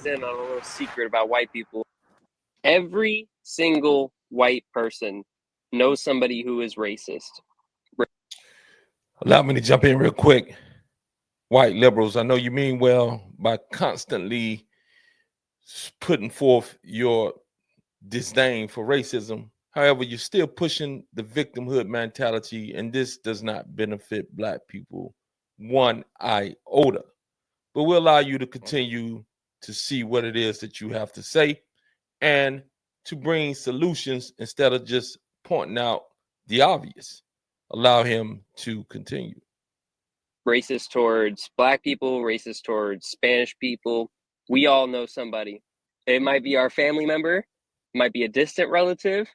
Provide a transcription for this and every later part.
in on a little secret about white people. Every single white person knows somebody who is racist. Allow me to jump in real quick. White liberals, I know you mean well by constantly putting forth your disdain for racism. However, you're still pushing the victimhood mentality, and this does not benefit Black people one iota. But we'll allow you to continue to see what it is that you have to say and to bring solutions instead of just pointing out the obvious. Allow him to continue. Racist towards Black people, racist towards Spanish people. We all know somebody. It might be our family member, might be a distant relative,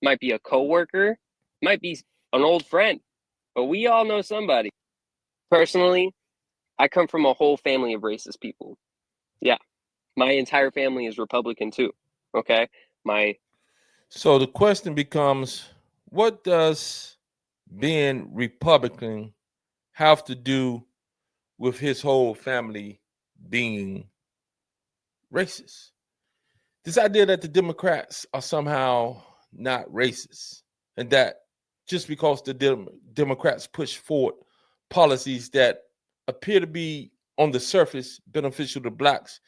might be a coworker, might be an old friend, but we all know somebody. Personally, I come from a whole family of racist people. Yeah, my entire family is Republican too. Okay, So the question becomes, what does being Republican have to do with his whole family being racist? This idea that the Democrats are somehow not racist, and that just because the Democrats push forward policies that appear to be on the surface beneficial to Blacks,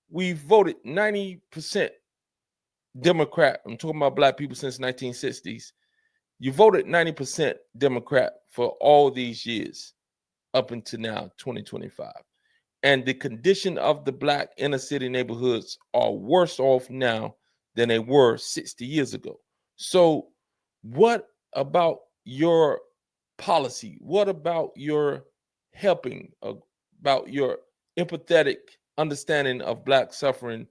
we voted 90% Democrat. I'm talking about Black people since 1960s. You voted 90% Democrat for all these years up until now, 2025. And the condition of the Black inner city neighborhoods are worse off now than they were 60 years ago. So, what about your policy? What about your helping, about your empathetic understanding of Black suffering?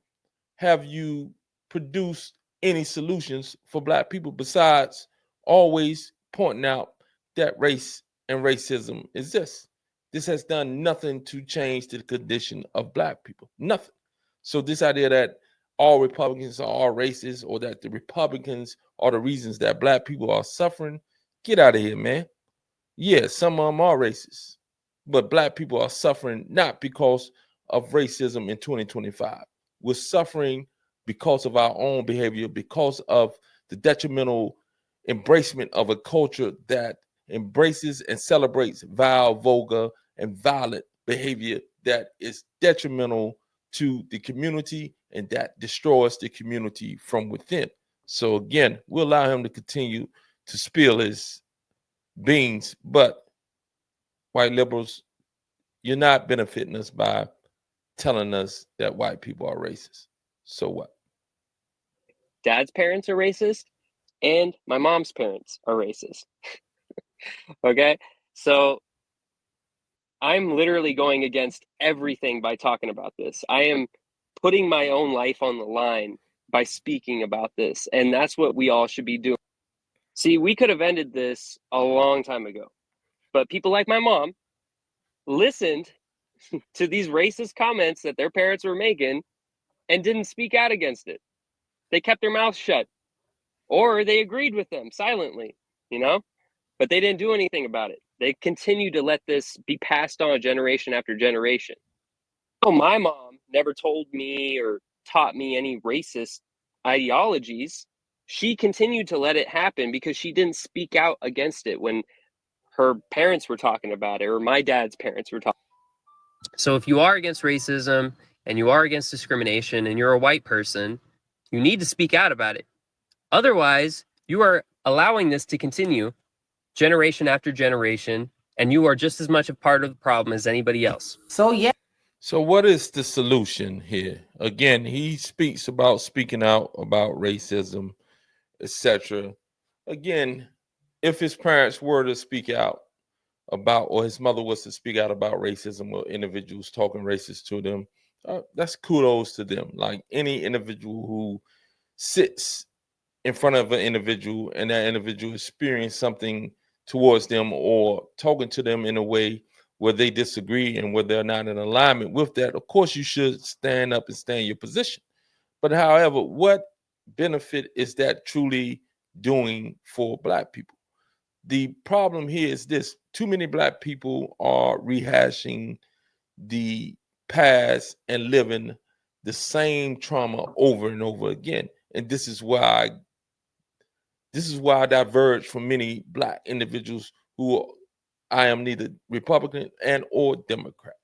Have you produced any solutions for Black people besides always pointing out that race and racism exists? This has done nothing to change the condition of Black people. Nothing. So this idea that all Republicans are all racist, or that the Republicans are the reasons that Black people are suffering, get out of here, man. Yeah, some of them are racist, but Black people are suffering not because of racism in 2025. We're suffering because of our own behavior, because of the detrimental embracement of a culture that embraces and celebrates vile, vulgar, and violent behavior that is detrimental to the community and that destroys the community from within. So again, we'll allow him to continue to spill his beans, but white liberals, you're not benefiting us by telling us that white people are racist. So what? dad's parents are racist and my mom's parents are racist. Okay, so I'm literally going against everything by talking about this. I am putting my own life on the line by speaking about this, and that's what we all should be doing. See, we could have ended this a long time ago, but people like my mom listened to these racist comments that their parents were making and didn't speak out against it. They kept their mouths shut, or they agreed with them silently, you know, but they didn't do anything about it. They continued to let this be passed on generation after generation. Oh, my mom never told me or taught me any racist ideologies. She continued to let it happen because she didn't speak out against it when her parents were talking about it, or my dad's parents were talking. So if you are against racism and you are against discrimination and you're a white person, you need to speak out about it. Otherwise, you are allowing this to continue generation after generation, and you are just as much a part of the problem as anybody else. So yeah. So what is the solution here? Again, he speaks about speaking out about racism, etc. Again, if his parents were to speak out about, or his mother was to speak out about racism, or individuals talking racist to them, that's kudos to them. Like any individual who sits in front of an individual and that individual experience something towards them or talking to them in a way where they disagree and where they're not in alignment with that, of course you should stand up and stand your position. But however, what benefit is that truly doing for Black people? The problem here is this: too many Black people are rehashing the past and living the same trauma over and over again. And this is why I diverge from many black individuals who I am neither Republican and or Democrat.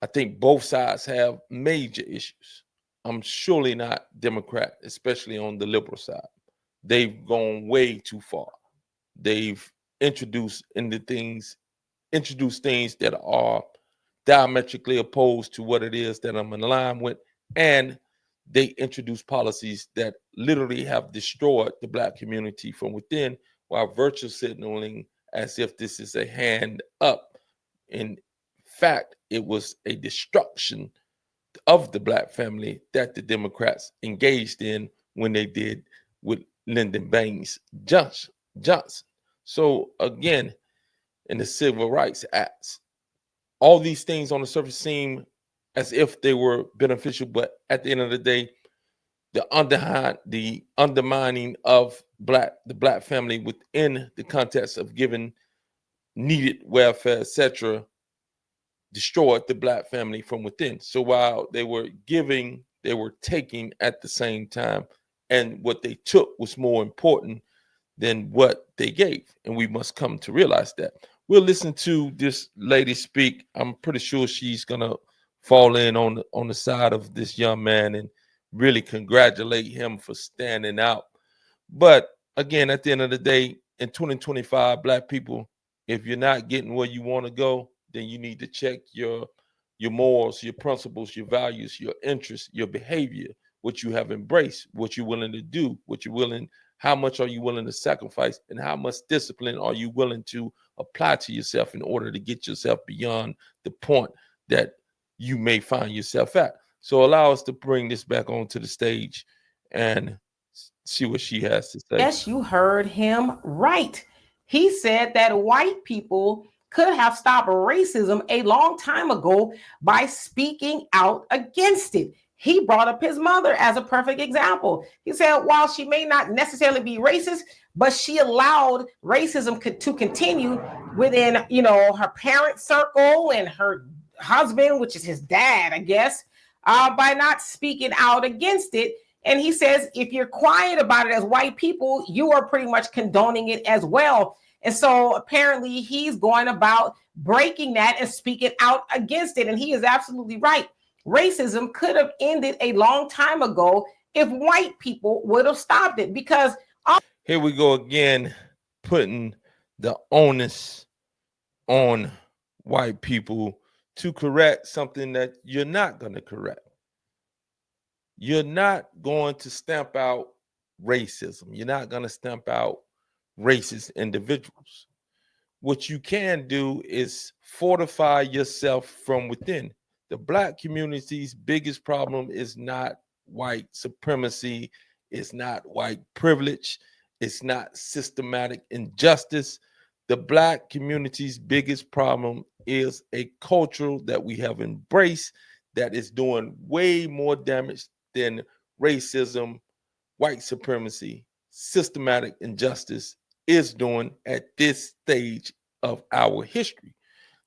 I think both sides have major issues. I'm surely not Democrat, especially on the liberal side. They've gone way too far. They've introduced into things, introduced things that are diametrically opposed to what it is that I'm in line with, and they introduce policies that literally have destroyed the black community from within while virtue signaling as if this is a hand up. In fact, it was a destruction of the black family that the Democrats engaged in when they did with Lyndon Baines Johnson. So again, in the Civil Rights Acts, all these things on the surface seem as if they were beneficial, but at the end of the day, the undermining of the black family within the context of giving needed welfare, etc., destroyed the black family from within. So while they were giving, they were taking at the same time, and what they took was more important than what they gave. And we must come to realize that. We'll listen to this lady speak. I'm pretty sure she's gonna fall in on the side of this young man and really congratulate him for standing out. But again, at the end of the day, in 2025, black people, if you're not getting where you want to go, then you need to check your morals, your principles, your values, your interests, your behavior, what you have embraced, what you're willing to do, what you're willing, how much are you willing to sacrifice, and how much discipline are you willing to apply to yourself in order to get yourself beyond the point that you may find yourself at. So allow us to bring this back onto the stage and see what she has to say. Yes, you heard him right. He said that white people could have stopped racism a long time ago by speaking out against it. He brought up his mother as a perfect example. He said, while she may not necessarily be racist, but she allowed racism to continue within, her parent circle and her husband, which is his dad, I guess, by not speaking out against it. And he says, if you're quiet about it as white people, you are pretty much condoning it as well. And so apparently he's going about breaking that and speaking out against it. And he is absolutely right. Racism could have ended a long time ago if white people would have stopped it, because here we go again, putting the onus on white people to correct something that you're not going to correct. You're not going to stamp out racism. You're not going to stamp out racist individuals. What you can do is fortify yourself from within. The black community's biggest problem is not white supremacy, it's not white privilege, it's not systematic injustice. The black community's biggest problem is a culture that we have embraced that is doing way more damage than racism, white supremacy, systematic injustice is doing at this stage of our history.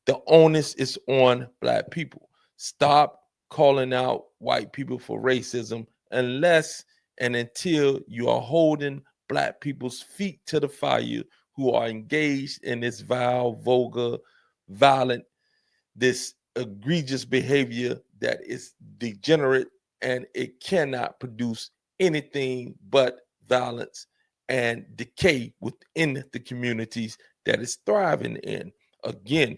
The onus is on black people. Stop calling out white people for racism unless and until you are holding black people's feet to the fire who are engaged in this vile, vulgar, violent, this egregious behavior that is degenerate, and it cannot produce anything but violence and decay within the communities that it's thriving in. Again,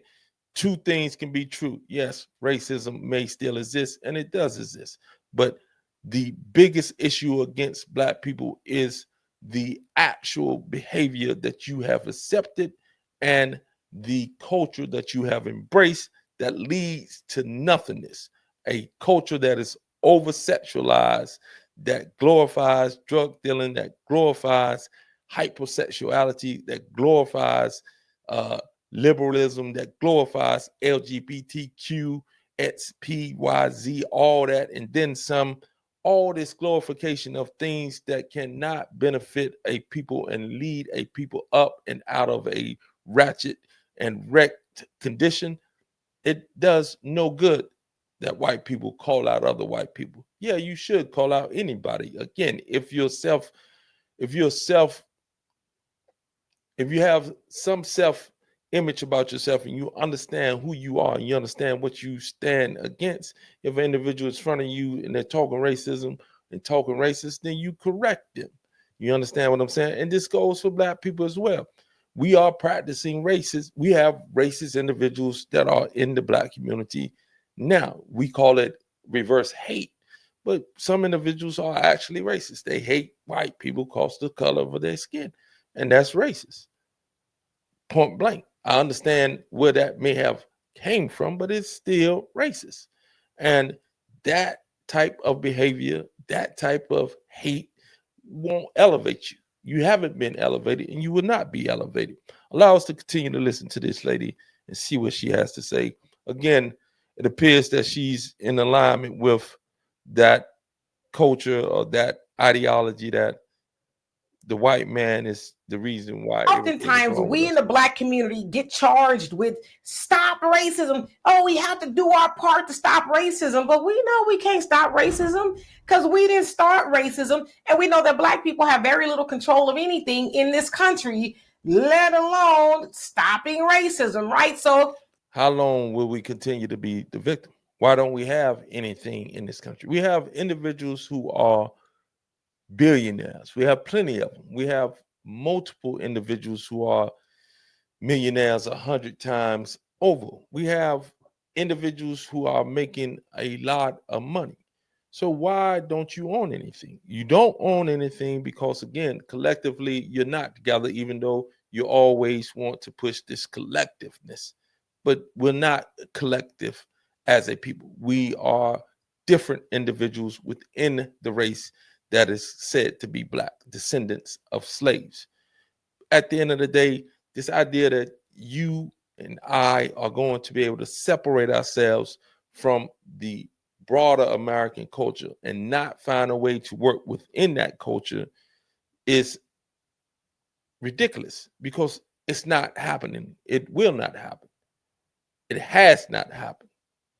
two things can be true. Yes, racism may still exist, and it does exist, but the biggest issue against black people is the actual behavior that you have accepted and the culture that you have embraced that leads to nothingness. A culture that is over sexualized, that glorifies drug dealing, that glorifies hypersexuality, that glorifies liberalism, that glorifies LGBTQ, XPYZ, all that, and then some. All this glorification of things that cannot benefit a people and lead a people up and out of a ratchet and wrecked condition, it does no good. that white people call out other white people. Yeah, you should call out anybody. Again, if you have some self image about yourself and you understand who you are and you understand what you stand against, if an individual is in front of you and they're talking racism and talking racist, then you correct them. You understand what I'm saying? And this goes for black people as well. We are practicing racist. We have racist individuals that are in the black community now. We call it reverse hate. But some individuals are actually racist. They hate white people because of the color of their skin. And that's racist. Point blank. I understand where that may have came from, but it's still racist. And that type of behavior, that type of hate won't elevate you. You haven't been elevated and you will not be elevated. Allow us to continue to listen to this lady and see what she has to say. Again, it appears that she's in alignment with that culture or that ideology that the white man is the reason why everything is Oftentimes, wrong with we in us. the black community get charged with stop racism. Oh, we have to do our part to stop racism, but we know we can't stop racism because we didn't start racism, and we know that black people have very little control of anything in this country, let alone stopping racism, right? So, how long will we continue to be the victim? Why don't we have anything in this country? We have individuals who are billionaires. We have plenty of them. We have multiple individuals who are millionaires 100 times over. We have individuals who are making a lot of money. So why don't you own anything? You don't own anything because, again, collectively you're not together, even though you always want to push this collectiveness. But we're not collective as a people. We are different individuals within the race that is said to be black, descendants of slaves. At the end of the day, this idea that you and I are going to be able to separate ourselves from the broader American culture and not find a way to work within that culture is ridiculous because it's not happening. It will not happen. It has not happened.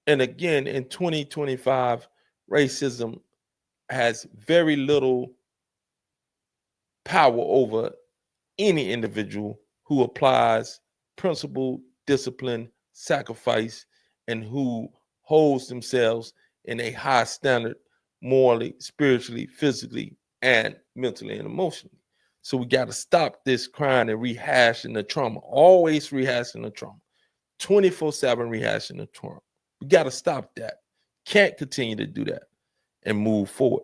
And again, in 2025, racism has very little power over any individual who applies principle, discipline, sacrifice, and who holds themselves in a high standard morally, spiritually, physically, and mentally and emotionally. So we got to stop this crying and rehashing the trauma, always rehashing the trauma, 24/7 rehashing the trauma. We got to stop that. Can't continue to do that and move forward.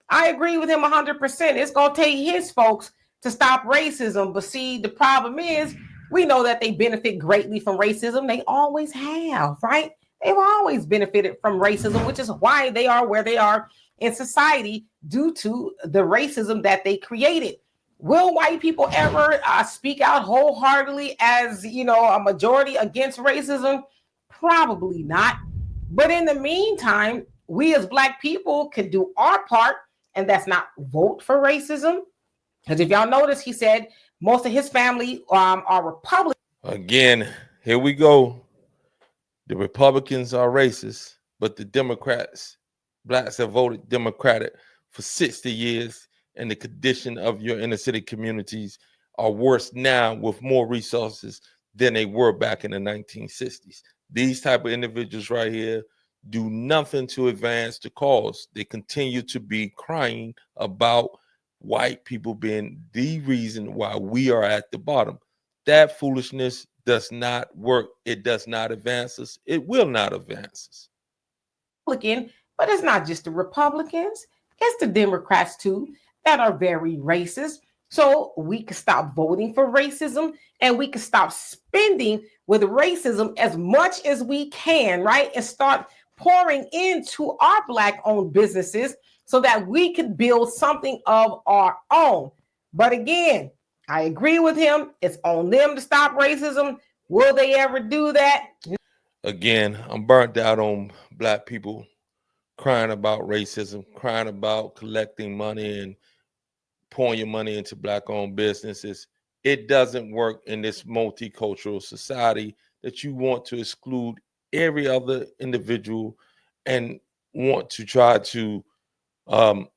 I agree with him 100%. It's going to take his folks to stop racism. But see, the problem is we know that they benefit greatly from racism. They always have, right? They've always benefited from racism, which is why they are where they are in society due to the racism that they created. Will white people ever speak out wholeheartedly as, a majority against racism? Probably not. But in the meantime, we as black people can do our part, and that's not vote for racism. Because if y'all notice, he said most of his family are Republicans. Again, here we go. The Republicans are racist, but the Democrats, blacks have voted Democratic for 60 years, and the condition of your inner city communities are worse now with more resources than they were back in the 1960s. These type of individuals right here do nothing to advance the cause. They continue to be crying about white people being the reason why we are at the bottom. That foolishness does not work. It does not advance us. It will not advance us. But it's not just the Republicans, it's the Democrats too that are very racist. So we can stop voting for racism and we can stop spending with racism as much as we can, right? And start pouring into our black owned businesses so that we can build something of our own. But again, I agree with him. It's on them to stop racism. Will they ever do that? Again, I'm burnt out on black people crying about racism, crying about collecting money and pouring your money into black owned businesses. It doesn't work in this multicultural society that you want to exclude every other individual and want to try to um,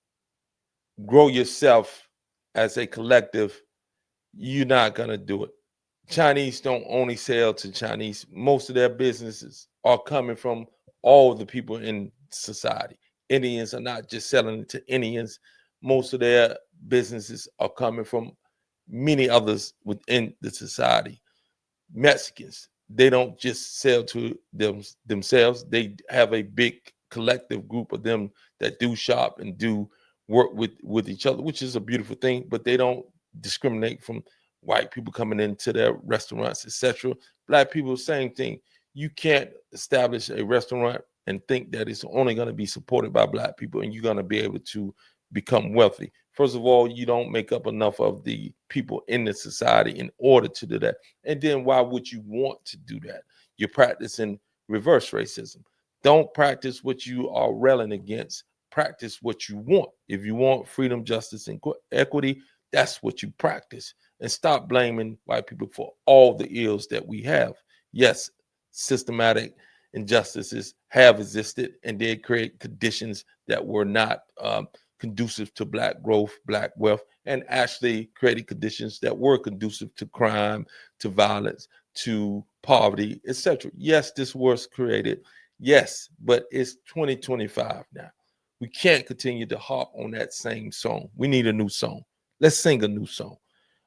grow yourself as a collective, you're not going to do it. Chinese don't only sell to Chinese. Most of their businesses are coming from all the people in society. Indians are not just selling to Indians. Most of their businesses are coming from many others within the society. Mexicans, they don't just sell to themselves. They have a big collective group of them that do shop and do work with each other, which is a beautiful thing. But they don't discriminate from white people coming into their restaurants, etc. Black people, same thing. You can't establish a restaurant and think that it's only going to be supported by black people and you're going to be able to become wealthy. First of all, you don't make up enough of the people in the society in order to do that. And then why would you want to do that? You're practicing reverse racism. Don't practice what you are railing against. Practice what you want. If you want freedom, justice, and equity, that's what you practice. And stop blaming white people for all the ills that we have. Yes, systematic injustices have existed and they create conditions that were not conducive to black growth, black wealth, and actually created conditions that were conducive to crime, to violence, to poverty, etc. Yes, this was created. Yes, but it's 2025 now. We can't continue to harp on that same song. We need a new song. Let's sing a new song.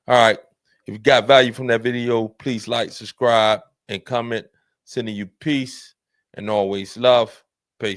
All right. If you got value from that video, please like, subscribe, and comment. Sending you peace and always love.